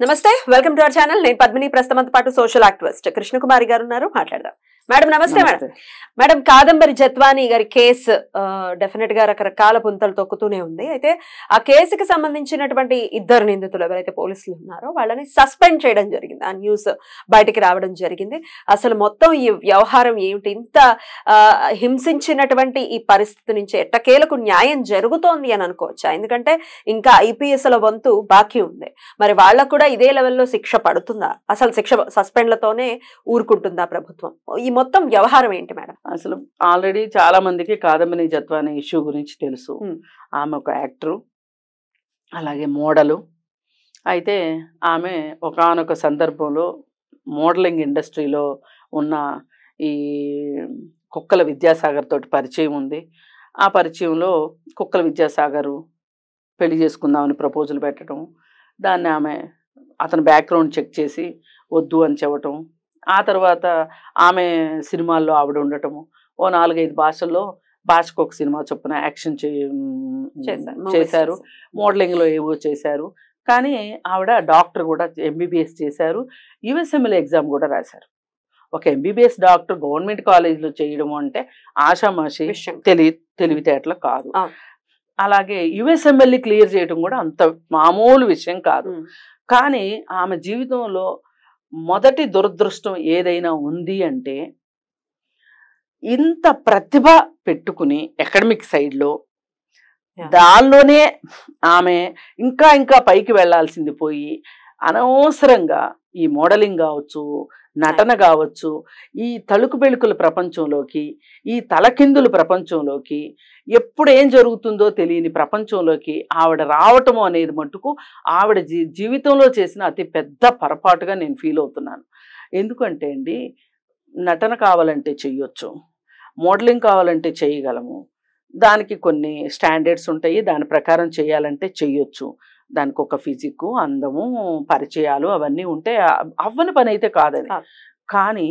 నమస్తే, welcome to our channel. నేను పద్మిని. ప్రస్తుతంతో పాటు సోషల్ యాక్టివిస్ట్ కృష్ణకుమారి గారు ఉన్నారు, మాట్లాడదాం. మేడం నమస్తే. మేడం కాదంబరి జత్వానీ గారి కేసు డెఫినెట్ గా రకరకాల పుంతలు తొక్కుతూనే ఉంది. అయితే ఆ కేసుకి సంబంధించినటువంటి ఇద్దరు నిందితులు ఎవరైతే పోలీసులు ఉన్నారో వాళ్ళని సస్పెండ్ చేయడం జరిగింది. ఆ న్యూస్ బయటికి రావడం జరిగింది. అసలు మొత్తం ఈ వ్యవహారం ఏమిటి, ఇంత హింసించినటువంటి ఈ పరిస్థితి నుంచి ఎట్టకేలకు న్యాయం జరుగుతోంది అని అనుకోవచ్చా? ఎందుకంటే ఇంకా ఐపీఎస్ల వంతు బాకీ ఉంది. మరి వాళ్ళకు కూడా ఇదే లెవెల్లో శిక్ష పడుతుందా? అసలు శిక్ష సస్పెండ్లతోనే ఊరుకుంటుందా ప్రభుత్వం? ఈ మొత్తం వ్యవహారం ఏంటి మేడం? అసలు ఆల్రెడీ చాలా మందికి కాదంబరి జత్వానీ ఇష్యూ గురించి తెలుసు. ఆమె ఒక యాక్టరు, అలాగే మోడలు. అయితే ఆమె ఒకానొక సందర్భంలో మోడలింగ్ ఇండస్ట్రీలో ఉన్న ఈ కుక్కల విద్యాసాగర్ తోటి పరిచయం ఉంది. ఆ పరిచయంలో కుక్కల విద్యాసాగరు పెళ్లి చేసుకుందామని ప్రపోజల్ పెట్టడం, దాన్ని ఆమె అతని బ్యాక్గ్రౌండ్ చెక్ చేసి వద్దు అని చెప్పటం, ఆ తర్వాత ఆమె సినిమాల్లో ఆవిడ ఉండటము, ఓ 4-5 భాషల్లో భాషకు ఒక సినిమా చొప్పున యాక్షన్ చేశారు, మోడలింగ్లో ఏవో చేశారు. కానీ ఆవిడ డాక్టర్ కూడా, ఎంబీబీఎస్ చేశారు, యుఎస్ఎంఎల్ ఎగ్జామ్ కూడా రాశారు. ఒక ఎంబీబీఎస్ డాక్టర్ గవర్నమెంట్ కాలేజీలో చేయడం అంటే ఆషామాషి తెలివితేటలు కాదు. అలాగే యుఎస్ఎంఎల్ని క్లియర్ చేయడం కూడా అంత మామూలు విషయం కాదు. కానీ ఆమె జీవితంలో మొదటి దురదృష్టం ఏదైనా ఉంది అంటే, ఇంత ప్రతిభ పెట్టుకుని అకాడమిక్ సైడ్లో దానిలోనే ఆమె ఇంకా ఇంకా పైకి వెళ్లాల్సింది పోయి అనవసరంగా ఈ మోడలింగ్ కావచ్చు, నటన కావచ్చు, ఈ తలుకు బెళుకుల ప్రపంచంలోకి, ఈ తలకిందుల ప్రపంచంలోకి, ఎప్పుడు ఏం జరుగుతుందో తెలియని ప్రపంచంలోకి ఆవిడ రావటము అనేది మటుకు ఆవిడ జీవితంలో చేసిన అతి పెద్ద పొరపాటుగా నేను ఫీల్ అవుతున్నాను. ఎందుకంటే అండి, నటన కావాలంటే చెయ్యొచ్చు, మోడలింగ్ కావాలంటే చేయగలము, దానికి కొన్ని స్టాండర్డ్స్ ఉంటాయి, దాని ప్రకారం చేయాలంటే చెయ్యొచ్చు. దానికి ఒక ఫిజిక్, అందము, పరిచయాలు అవన్నీ ఉంటే అవ్వని పని అయితే కాదని. కానీ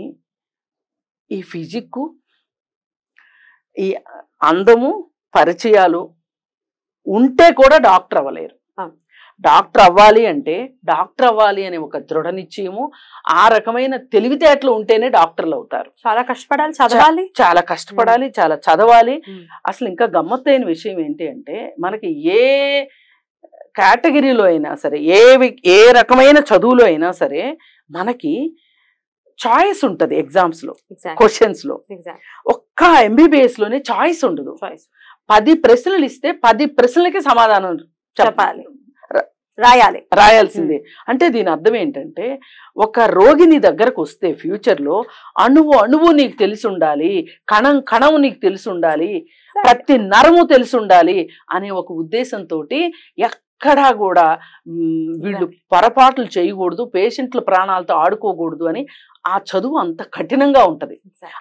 ఈ ఫిజిక్, ఈ అందము, పరిచయాలు ఉంటే కూడా డాక్టర్ అవ్వలేరు. డాక్టర్ అవ్వాలి అంటే డాక్టర్ అవ్వాలి అనే ఒక దృఢ నిశ్చయము, ఆ రకమైన తెలివితేటలు ఉంటేనే డాక్టర్లు అవుతారు. చాలా కష్టపడాలి, చదవాలి, చాలా కష్టపడాలి, చాలా చదవాలి. అసలు ఇంకా గమ్మత్తైన విషయం ఏంటి అంటే, మనకి ఏ కేటగిరీలో అయినా సరే, ఏ రకమైన చదువులో అయినా సరే మనకి చాయిస్ ఉంటుంది. ఎగ్జామ్స్లో, క్వశ్చన్స్లో ఒక్క ఎంబీబీఎస్లోనే చాయిస్ ఉండదు. 10 ప్రశ్నలు ఇస్తే 10 ప్రశ్నలకి సమాధానం చెప్పాలి, రాయాల్సిందే. అంటే దీని అర్థం ఏంటంటే, ఒక రోగిని దగ్గరకు వస్తే ఫ్యూచర్లో అణువు అణువు నీకు తెలిసి ఉండాలి, కణం కణం నీకు తెలిసి ఉండాలి, ప్రతి నరము తెలిసి ఉండాలి అనే ఒక ఉద్దేశంతో ఎక్కడా కూడా వీళ్ళు పొరపాట్లు చేయకూడదు, పేషెంట్ల ప్రాణాలతో ఆడుకోకూడదు అని ఆ చదువు అంత కఠినంగా ఉంటది.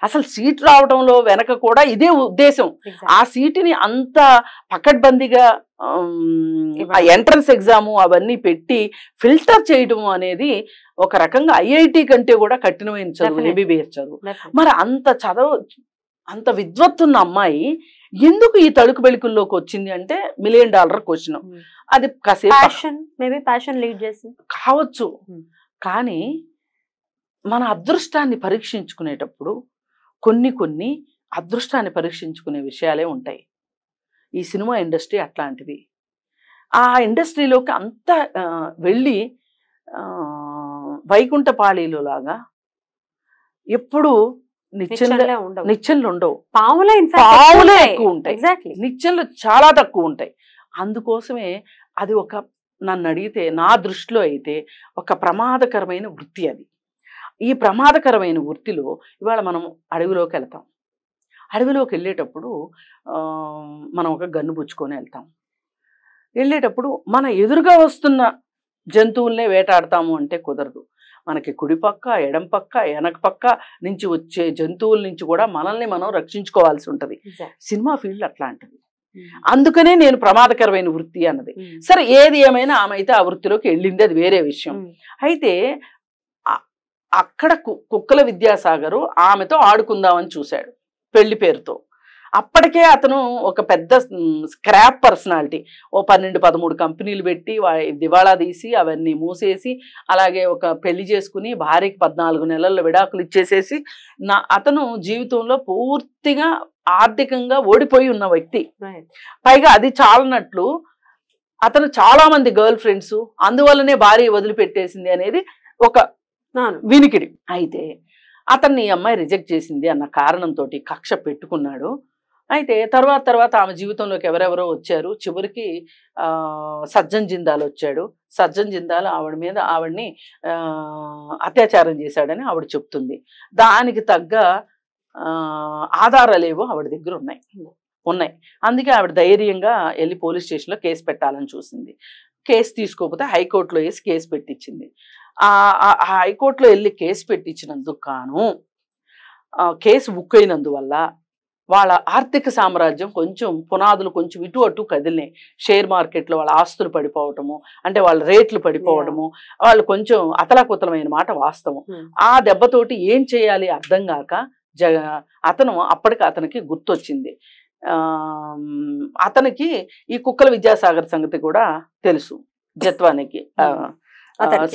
అసలు సీట్ రావడంలో వెనక కూడా ఇదే ఉద్దేశం. ఆ సీటుని అంత పకడ్బందీగా ఎంట్రన్స్ ఎగ్జాము అవన్నీ పెట్టి ఫిల్టర్ చేయడం అనేది ఒక రకంగా ఐఐటి కంటే కూడా కఠినమైన చదువు ఎంబీబీఎస్ చదువు. మరి అంత విద్వత్తున్న అమ్మాయి ఎందుకు ఈ తడుకు బెళుకుల్లోకి వచ్చింది అంటే $1 మిలియన్ క్వశ్చన్. అది ప్యాషన్ లీడ్ చేసింది కావచ్చు. కానీ మన అదృష్టాన్ని పరీక్షించుకునేటప్పుడు కొన్ని అదృష్టాన్ని పరీక్షించుకునే విషయాలే ఉంటాయి. ఈ సినిమా ఇండస్ట్రీ అట్లాంటిది. ఆ ఇండస్ట్రీలోకి అంత వెళ్ళి వైకుంఠపాళీలో లాగా ఎప్పుడు నిచ్చెనలు ఉండవు, పావులే ఎక్కువ ఉంటాయి, నిచ్చెనలు చాలా తక్కువ ఉంటాయి. అందుకోసమే అది ఒక, నన్ను అడిగితే నా దృష్టిలో అయితే ఒక ప్రమాదకరమైన వృత్తి అది. ఈ ప్రమాదకరమైన వృత్తిలో ఇవాళ మనం అడవిలోకి వెళ్తాం. అడవిలోకి వెళ్ళేటప్పుడు మనం ఒక గన్ను పుచ్చుకొని వెళ్తాం. వెళ్ళేటప్పుడు మన ఎదురుగా వస్తున్న జంతువుల్నే వేటాడతాము అంటే కుదరదు. మనకి కుడి పక్క, ఎడం పక్క, వెనక పక్క నుంచి వచ్చే జంతువుల నుంచి కూడా మనల్ని మనం రక్షించుకోవాల్సి ఉంటుంది. సినిమా ఫీల్డ్ అట్లాంటిది. అందుకనే నేను ప్రమాదకరమైన వృత్తి అన్నది. సరే, ఏది ఏమైనా ఆమె అయితే ఆ వృత్తిలోకి వెళ్ళింది, అది వేరే విషయం. అయితే అక్కడ కుక్కల విద్యాసాగరు ఆమెతో ఆడుకుందామని చూశాడు పెళ్లి పేరుతో. అప్పటికే అతను ఒక పెద్ద స్క్రాప్ పర్సనాలిటీ. ఓ 12-13 కంపెనీలు పెట్టి దివాళా తీసి అవన్నీ మూసేసి, అలాగే ఒక పెళ్లి చేసుకుని భార్యకి 14 నెలల్లో విడాకులు ఇచ్చేసేసి అతను జీవితంలో పూర్తిగా ఆర్థికంగా ఓడిపోయి ఉన్న వ్యక్తి. పైగా అది చాలనట్లు అతను చాలా మంది గర్ల్ ఫ్రెండ్స్, అందువల్లనే భార్య వదిలిపెట్టేసింది అనేది ఒక వినికిడి. అయితే అతన్ని ఈ అమ్మాయి రిజెక్ట్ చేసింది అన్న కారణంతో కక్ష పెట్టుకున్నాడు. అయితే తర్వాత ఆమె జీవితంలోకి ఎవరెవరో వచ్చారు. చివరికి సజ్జన్ జిందాల్ వచ్చాడు. సజ్జన్ జిందాల్ ఆవిడ్ని అత్యాచారం చేశాడని ఆవిడ చెప్తుంది. దానికి తగ్గ ఆధారాలు ఏవో ఆవిడ దగ్గర ఉన్నాయి. అందుకే ఆవిడ ధైర్యంగా వెళ్ళి పోలీస్ స్టేషన్లో కేసు పెట్టాలని చూసింది. కేసు తీసుకోకపోతే హైకోర్టులో వేసి కేసు పెట్టించింది. ఆ హైకోర్టులో వెళ్ళి కేసు పెట్టించినందుకు గాను కేసు బుక్ అయినందువల్ల వాళ్ళ ఆర్థిక సామ్రాజ్యం కొంచెం పునాదులు కొంచెం ఇటు అటు కదిలినాయి. షేర్ మార్కెట్లో వాళ్ళ ఆస్తులు పడిపోవటము, అంటే వాళ్ళ రేట్లు పడిపోవడము, వాళ్ళు కొంచెం అతలాకుతలమైన మాట వాస్తవం. ఆ దెబ్బతోటి ఏం చేయాలి అర్థం కాక అతనికి గుర్తొచ్చింది. అతనికి ఈ కుక్కల విద్యాసాగర్ సంగతి కూడా తెలుసు జత్వానికి,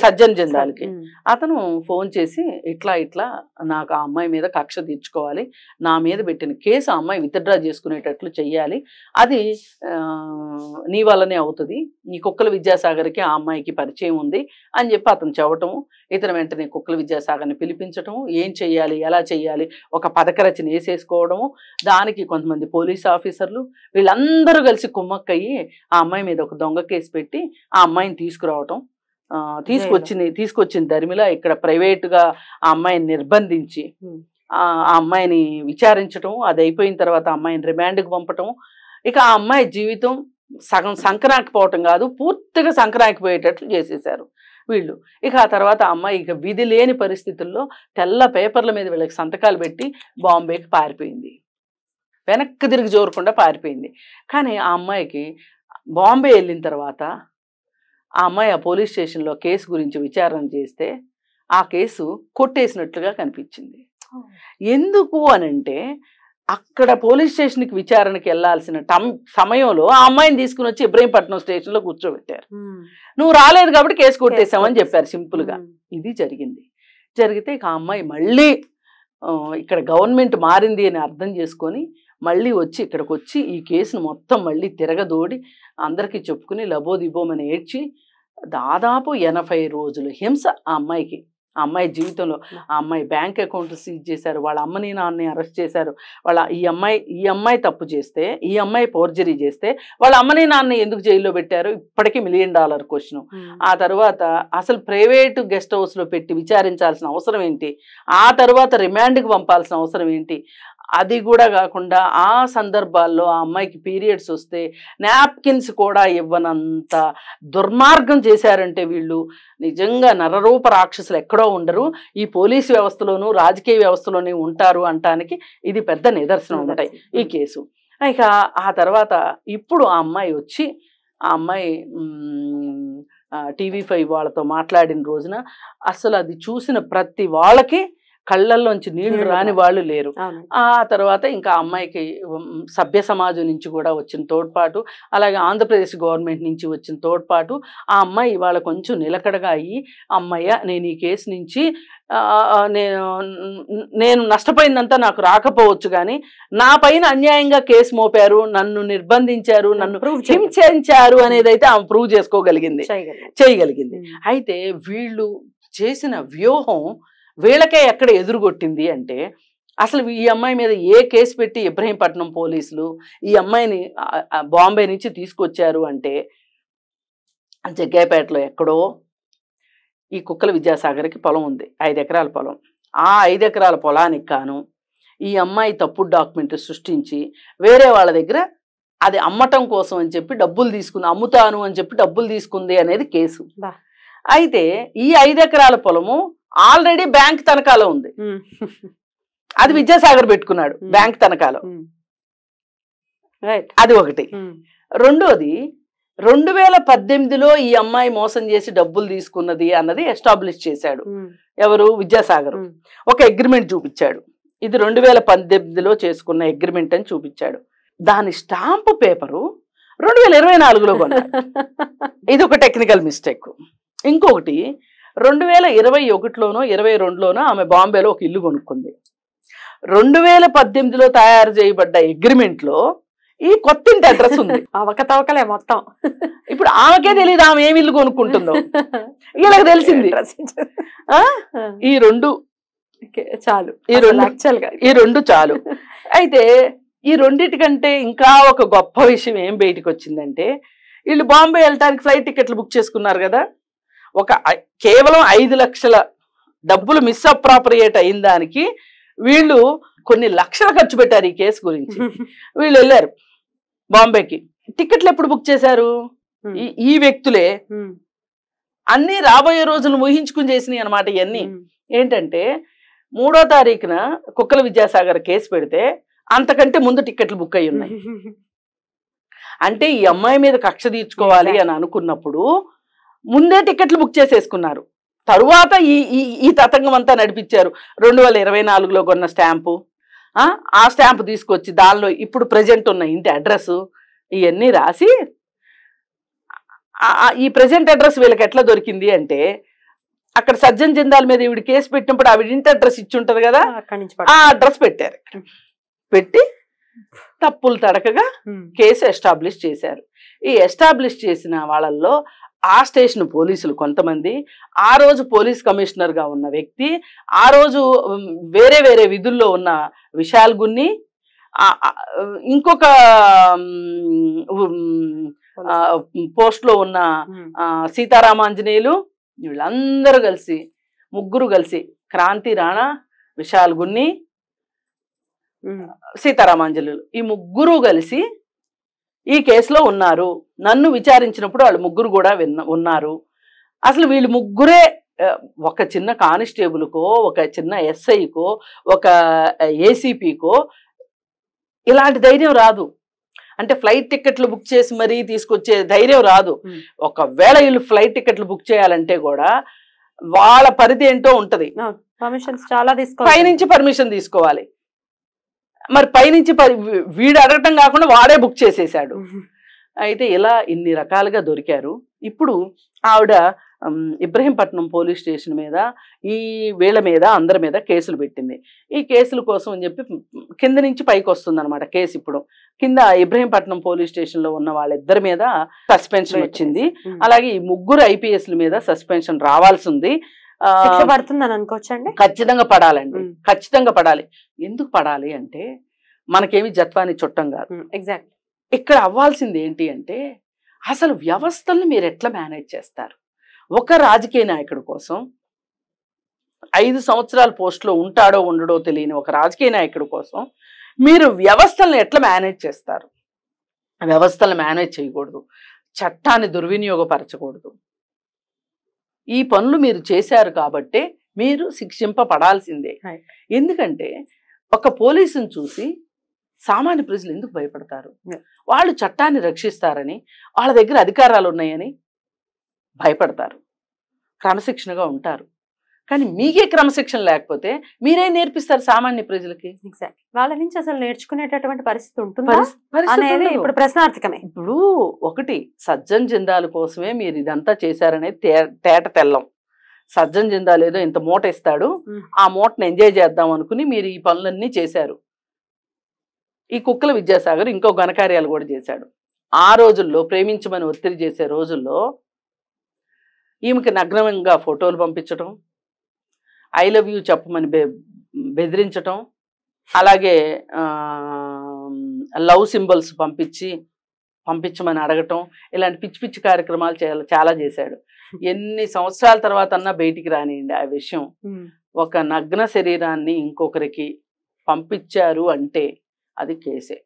సజ్జన్ జిందాల్కి. అతను ఫోన్ చేసి ఇట్లా నాకు ఆ అమ్మాయి మీద కక్ష తీర్చుకోవాలి, నా మీద పెట్టిన కేసు ఆ అమ్మాయి విత్డ్రా చేసుకునేటట్లు చెయ్యాలి, అది నీ వల్లనే అవుతుంది, నీ కుక్కల విద్యాసాగర్కి ఆ అమ్మాయికి పరిచయం ఉంది అని చెప్పి అతను చెప్పటము. ఇతను వెంటనే కుక్కల విద్యాసాగర్ని పిలిపించటము, ఏం చెయ్యాలి ఎలా చెయ్యాలి ఒక పథక రచన వేసేసుకోవడము. దానికి కొంతమంది పోలీస్ ఆఫీసర్లు వీళ్ళందరూ కలిసి కుమ్మక్కయ్యి ఆ అమ్మాయి మీద ఒక దొంగ కేసు పెట్టి ఆ అమ్మాయిని తీసుకురావటం. తీసుకొచ్చిన దరిమిలా ఇక్కడ ప్రైవేటుగా ఆ అమ్మాయిని నిర్బంధించి ఆ అమ్మాయిని విచారించటం, అది అయిపోయిన తర్వాత ఆ అమ్మాయిని రిమాండ్కి పంపటం. ఇక ఆ అమ్మాయి జీవితం సగం సంకరాకపోవటం కాదు, పూర్తిగా సంకరాకపోయేటట్లు చేసేశారు వీళ్ళు. ఇక ఆ తర్వాత ఆ అమ్మాయి ఇక విధి లేని పరిస్థితుల్లో తెల్ల పేపర్ల మీద వీళ్ళకి సంతకాలు పెట్టి బాంబేకి పారిపోయింది. వెనక్కి తిరిగి జోరకుండా పారిపోయింది. కానీ ఆ అమ్మాయికి బాంబే వెళ్ళిన తర్వాత ఆ అమ్మాయి ఆ పోలీస్ స్టేషన్లో కేసు గురించి విచారణ చేస్తే ఆ కేసు కొట్టేసినట్లుగా కనిపించింది. ఎందుకు అనంటే అక్కడ పోలీస్ స్టేషన్కి విచారణకి వెళ్ళాల్సిన సమయంలో ఆ అమ్మాయిని తీసుకుని వచ్చి ఇబ్రహీంపట్నం స్టేషన్లో కూర్చోబెట్టారు. నువ్వు రాలేదు కాబట్టి కేసు కొట్టేసామని చెప్పారు సింపుల్గా. ఇది జరిగితే ఇక ఆ అమ్మాయి మళ్ళీ ఇక్కడ గవర్నమెంట్ మారింది అని అర్థం చేసుకొని మళ్ళీ వచ్చి ఇక్కడికి వచ్చి ఈ కేసును మొత్తం మళ్ళీ తిరగదోడి అందరికీ చెప్పుకుని లబోదిబోమని ఏడ్చి దాదాపు 80 రోజులు హింస ఆ అమ్మాయికి. ఆ అమ్మాయి జీవితంలో ఆ అమ్మాయి బ్యాంక్ అకౌంట్ సీజ్ చేశారు, వాళ్ళ అమ్మని నాన్నని అరెస్ట్ చేశారు. ఈ అమ్మాయి తప్పు చేస్తే, ఈ అమ్మాయి ఫోర్జరీ చేస్తే వాళ్ళ అమ్మని నాన్నని ఎందుకు జైల్లో పెట్టారు ఇప్పటికీ $1 మిలియన్ క్వశ్చన్. ఆ తర్వాత అసలు ప్రైవేటు గెస్ట్ హౌస్లో పెట్టి విచారించాల్సిన అవసరం ఏంటి, ఆ తర్వాత రిమాండ్కి పంపాల్సిన అవసరం ఏంటి, అది కూడా కాకుండా ఆ సందర్భాల్లో ఆ అమ్మాయికి పీరియడ్స్ వస్తే నాప్కిన్స్ కూడా ఇవ్వనంత దుర్మార్గం చేశారంటే వీళ్ళు నిజంగా నరరూప రాక్షసులు ఎక్కడో ఉండరు, ఈ పోలీసు వ్యవస్థలోనూ రాజకీయ వ్యవస్థలోనే ఉంటారు అంటానికి ఇది పెద్ద నిదర్శనం ఉంటాయి ఈ కేసు. ఇక ఆ తర్వాత ఇప్పుడు ఆ అమ్మాయి వచ్చి ఆ అమ్మాయి TV5 వాళ్ళతో మాట్లాడిన రోజున అసలు అది చూసిన ప్రతి వాళ్ళకి కళ్ళల్లోంచి నీళ్లు రాని వాళ్ళు లేరు. ఆ తర్వాత ఇంకా అమ్మాయికి సభ్య సమాజం నుంచి కూడా వచ్చిన తోడ్పాటు, అలాగే ఆంధ్రప్రదేశ్ గవర్నమెంట్ నుంచి వచ్చిన తోడ్పాటు, ఆ అమ్మాయి ఇవాళ కొంచెం నిలకడగా అయ్యి అమ్మయ్య నేను ఈ కేసు నుంచి నేను నష్టపోయిందంతా నాకు రాకపోవచ్చు కానీ నా పైన అన్యాయంగా కేసు మోపారు, నన్ను నిర్బంధించారు, నన్ను హింసించారు అనేది అయితే ఆమె ప్రూవ్ చేయగలిగింది. అయితే వీళ్ళు చేసిన వ్యూహం వీళ్ళకే ఎక్కడ ఎదురుగొట్టింది అంటే అసలు ఈ అమ్మాయి మీద ఏ కేసు పెట్టి ఇబ్రహీంపట్నం పోలీసులు ఈ అమ్మాయిని బాంబే నుంచి తీసుకొచ్చారు అంటే జగ్గాయపేటలో ఎక్కడో ఈ కుక్కల విద్యాసాగర్కి పొలం ఉంది, 5 ఎకరాల పొలం. ఆ 5 ఎకరాల పొలానికి కాను ఈ అమ్మాయి తప్పుడు డాక్యుమెంట్ సృష్టించి వేరే వాళ్ళ దగ్గర అది అమ్మటం కోసం అని చెప్పి డబ్బులు తీసుకుంది, అమ్ముతాను అని చెప్పి డబ్బులు తీసుకుంది అనేది కేసు. అయితే ఈ 5 ఎకరాల పొలము ఆల్రెడీ బ్యాంక్ తనఖాలో ఉంది, అది విద్యాసాగర్ పెట్టుకున్నాడు బ్యాంక్ తనఖాలో. అది ఒకటి. రెండోది 2018లో ఈ అమ్మాయి మోసం చేసి డబ్బులు తీసుకున్నది అన్నది ఎస్టాబ్లిష్ చేశాడు ఎవరు, విద్యాసాగర్. ఒక అగ్రిమెంట్ చూపించాడు, ఇది 2018లో చేసుకున్న అగ్రిమెంట్ అని చూపించాడు. దాని స్టాంపు పేపరు 2024లో కొన్నాడు. ఇది ఒక టెక్నికల్ మిస్టేక్. ఇంకొకటి 2021లోనో 22లోనో ఆమె బాంబేలో ఒక ఇల్లు కొనుక్కుంది. 2018లో తయారు చేయబడ్డ అగ్రిమెంట్లో ఈ కొత్త ఇంటి అడ్రస్ ఉంది. అవకతవకలే మొత్తం. ఇప్పుడు ఆమెకే తెలియదు ఆమె ఏమి ఇల్లు కొనుక్కుంటుందో, వీళ్ళకి తెలిసింది. ఈ రెండు చాలు, ఈ రెండు చాలు. అయితే ఈ రెండిటికంటే ఇంకా ఒక గొప్ప విషయం ఏం బయటికి వచ్చిందంటే, వీళ్ళు బాంబే వెళ్ళటానికి ఫ్లైట్ టికెట్లు బుక్ చేసుకున్నారు కదా, కేవలం 5 లక్షల డబ్బులు మిస్అప్రాపరియేట్ అయిన దానికి వీళ్ళు కొన్ని లక్షలు ఖర్చు పెట్టారు ఈ కేసు గురించి. వీళ్ళు వెళ్ళారు బాంబేకి. టికెట్లు ఎప్పుడు బుక్ చేశారు? ఈ వ్యక్తులే అన్ని రాబోయే రోజులు ఊహించుకుని చేసినాయి అనమాట. ఇవన్నీ ఏంటంటే 3వ తారీఖున కుక్కల విద్యాసాగర్ కేసు పెడితే అంతకంటే ముందు టికెట్లు బుక్ అయి ఉన్నాయి. అంటే ఈ అమ్మాయి మీద కక్ష తీర్చుకోవాలి అని అనుకున్నప్పుడు ముందే టికెట్లు బుక్ చేసేసుకున్నారు. తరువాత ఈ తతంగం అంతా నడిపించారు. 2024లో కొన్న స్టాంపు, ఆ స్టాంపు తీసుకొచ్చి దానిలో ఇప్పుడు ప్రజెంట్ ఉన్న ఇంటి అడ్రస్ ఇవన్నీ రాసి, ఈ ప్రజెంట్ అడ్రస్ వీళ్ళకి ఎట్లా దొరికింది అంటే, అక్కడ సజ్జన్ జిందాల్ మీద ఈవిడ కేసు పెట్టినప్పుడు ఆవిడ ఇంటి అడ్రస్ ఇచ్చి ఉంటది కదా, ఆ అడ్రస్ పెట్టారు. పెట్టి తప్పులు తడకగా కేసు ఎస్టాబ్లిష్ చేశారు. ఈ ఎస్టాబ్లిష్ చేసిన వాళ్ళల్లో ఆ స్టేషన్ పోలీసులు కొంతమంది, ఆ రోజు పోలీస్ కమిషనర్గా ఉన్న వ్యక్తి, ఆ రోజు వేరే వేరే విధుల్లో ఉన్న విశాల్ గున్ని, ఇంకొక పోస్ట్లో ఉన్న సీతారామాంజనేయులు, వీళ్ళందరూ కలిసి ముగ్గురు కలిసి, క్రాంతి రాణా, విశాల్ గున్ని, సీతారామాంజనేయులు, ఈ ముగ్గురు కలిసి ఈ కేసులో ఉన్నారు. నన్ను విచారించినప్పుడు వాళ్ళు ముగ్గురు కూడా ఉన్నారు. అసలు వీళ్ళు ముగ్గురే ఒక చిన్న కానిస్టేబుల్కో, ఒక చిన్న ఎస్ఐకో, ఒక ఏసీపీకో ఇలాంటి ధైర్యం రాదు. అంటే ఫ్లైట్ టికెట్లు బుక్ చేసి మరీ తీసుకొచ్చే ధైర్యం రాదు. ఒకవేళ వీళ్ళు ఫ్లైట్ టికెట్లు బుక్ చేయాలంటే కూడా వాళ్ళ పరిధి ఏంటో ఉంటది. పైనుంచి పర్మిషన్ తీసుకోవాలి. మరి పైనుంచి వీడు అడగటం కాకుండా వాడే బుక్ చేసేసాడు. అయితే ఇలా ఇన్ని రకాలుగా దొరికారు. ఇప్పుడు ఆవిడ ఇబ్రహీంపట్నం పోలీస్ స్టేషన్ మీద ఈ వీళ్ళ మీద అందరి మీద కేసులు పెట్టింది. ఈ కేసుల కోసం అని చెప్పి కింద నుంచి పైకి వస్తుంది అనమాట కేసు. ఇప్పుడు కింద ఇబ్రహీంపట్నం పోలీస్ స్టేషన్ లో ఉన్న వాళ్ళిద్దరి మీద సస్పెన్షన్ వచ్చింది. అలాగే ఈ ముగ్గురు ఐపీఎస్ల మీద సస్పెన్షన్ రావాల్సి ఉంది. పడుతుందని అనుకోవచ్చండి. ఖచ్చితంగా పడాలండి, ఖచ్చితంగా పడాలి. ఎందుకు పడాలి అంటే, మనకేమి జత్వాని చుట్టం కాదు. ఎగ్జాక్ట్. ఇక్కడ అవ్వాల్సింది ఏంటి అంటే, అసలు వ్యవస్థల్ని మీరు ఎట్లా మేనేజ్ చేస్తారు? ఒక రాజకీయ నాయకుడి కోసం 5 సంవత్సరాల పోస్టులో ఉంటాడో ఉండడో తెలియని ఒక రాజకీయ నాయకుడి కోసం మీరు వ్యవస్థల్ని ఎట్లా మేనేజ్ చేస్తారు? వ్యవస్థలను మేనేజ్ చేయకూడదు, చట్టాన్ని దుర్వినియోగపరచకూడదు. ఈ పనులు మీరు చేశారు కాబట్టి మీరు శిక్షింపబడాల్సిందే. ఎందుకంటే ఒక పోలీసుని చూసి సామాన్య ప్రజలు ఎందుకు భయపడతారు? వాళ్ళు చట్టాన్ని రక్షిస్తారని, వాళ్ళ దగ్గర అధికారాలు ఉన్నాయని భయపడతారు, క్రమశిక్షణగా ఉంటారు. కానీ మీకే క్రమశిక్షణ లేకపోతే మీరేం నేర్పిస్తారు సామాన్య ప్రజలకి? ఎగ్జాక్ట్. వాళ్ళ నుంచి అసలు నేర్చుకునేటటువంటి పరిస్థితి ఉంటుందా అనేది ఇప్పుడు ప్రశ్నార్థకమే. ఇప్పుడు ఒకటి, సజ్జన్ జిందాల్ కోసమే మీరు ఇదంతా చేశారనేది తేట తెల్లం. సజ్జన్ జిందాల్ ఏదో ఇంత మూట ఇస్తాడు, ఆ మూటను ఎంజాయ్ చేద్దాం అనుకుని మీరు ఈ పనులన్నీ చేశారు. ఈ కుక్కల విద్యాసాగర్ ఇంకో ఘనకార్యాలు కూడా చేశాడు. ఆ రోజుల్లో ప్రేమించమని ఒత్తిడి చేసే రోజుల్లో ఈమెకి నగ్నంగా ఫోటోలు పంపించటం, ఐ లవ్ యూ చెప్పమని బెదిరించటం, అలాగే లవ్ సింబల్స్ పంపించమని అడగటం, ఇలాంటి పిచ్చి పిచ్చి కార్యక్రమాలు చాలా చేశాడు. ఎన్ని సంవత్సరాల తర్వాత అన్నా బయటికి రానియండి ఆ విషయం. ఒక నగ్న శరీరాన్ని ఇంకొకరికి పంపించారు అంటే అది కేసే.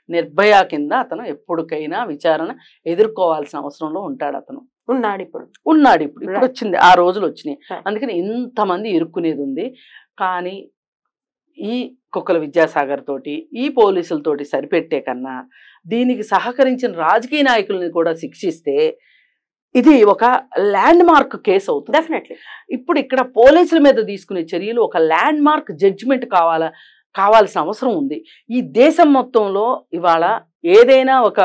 నిర్భయ కింద అతను ఎప్పటికైనా విచారణ ఎదుర్కోవాల్సిన అవసరంలో ఉంటాడు. అతను ఉన్నాడు ఇప్పుడు వచ్చింది, ఆ రోజులు వచ్చినాయి. అందుకని ఇంతమంది ఇరుక్కునేది ఉంది. కానీ ఈ కుక్కల విద్యాసాగర్ తోటి, ఈ పోలీసులతోటి సరిపెట్టే కన్నా దీనికి సహకరించిన రాజకీయ నాయకుల్ని కూడా శిక్షిస్తే ఇది ఒక ల్యాండ్ మార్క్ కేసు అవుతుంది. డెఫినెట్లీ. ఇప్పుడు ఇక్కడ పోలీసుల మీద తీసుకునే చర్యలు ఒక ల్యాండ్ మార్క్ జడ్జిమెంట్ కావాల్సిన అవసరం ఉంది. ఈ దేశం మొత్తంలో ఇవాళ ఏదైనా ఒక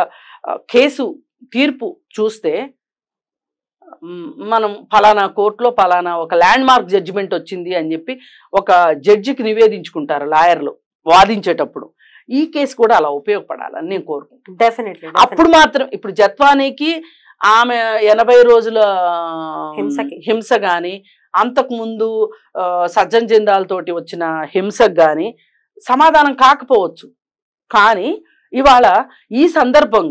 కేసు తీర్పు చూస్తే మనం ఫలానా కోర్టులో ఫలానా ఒక ల్యాండ్ మార్క్ జడ్జిమెంట్ వచ్చింది అని చెప్పి ఒక జడ్జికి నివేదించుకుంటారు లాయర్లు వాదించేటప్పుడు. ఈ కేసు కూడా అలా ఉపయోగపడాలని నేను కోరుకుంటున్నాను. డెఫినెట్లీ. అప్పుడు మాత్రం ఇప్పుడు జత్వానీకి ఆమె 80 రోజుల హింస గాని, అంతకుముందు సజ్జన్ జిందాల్ తోటి వచ్చిన హింసకు గాని సమాధానం కాకపోవచ్చు. కానీ ఇవాళ ఈ సందర్భంగా